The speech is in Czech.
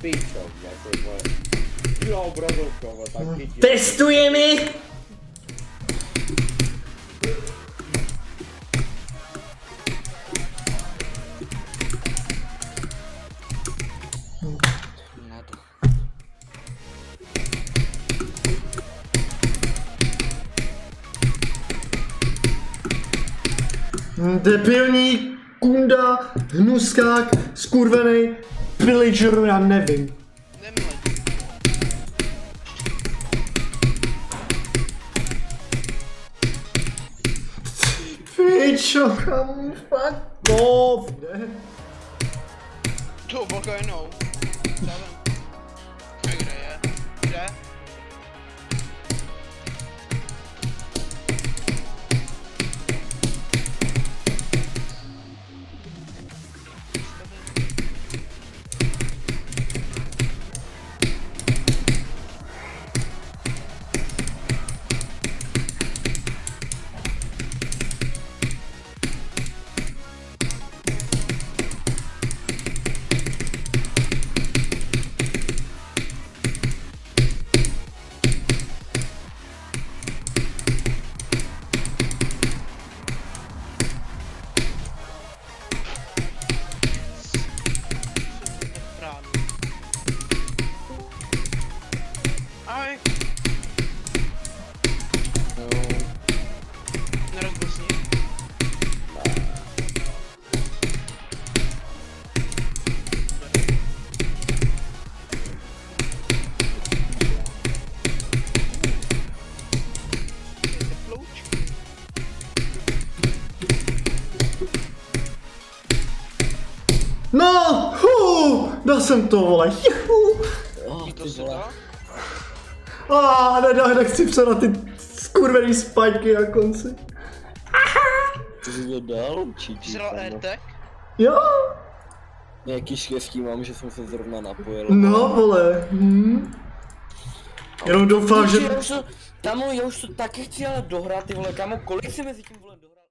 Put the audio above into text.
pičo, jako vole. Jo, bradovka, vole, tak chytí. Testujeme! Debilní kunda, hnuskák, skurvený pillager, já nevím. Pičo, kamu, fuck off, ne? To volcano. Kde je? Kde? Ahoj. No. Nerozbil jsi? No, dal jsem to, vole, juhu. To se dá? Nechci předat ty skurvený spajky na konci. Co jsi to dal určitě? Jsi dal AirTag? Jo. Nějaký štěstí mám, že jsem se zrovna napojil. No, vole. Jenom doufám, že... Kámo, já už to taky chci ale dohrát, ty vole, kámo, kolik si mezi tím, vole,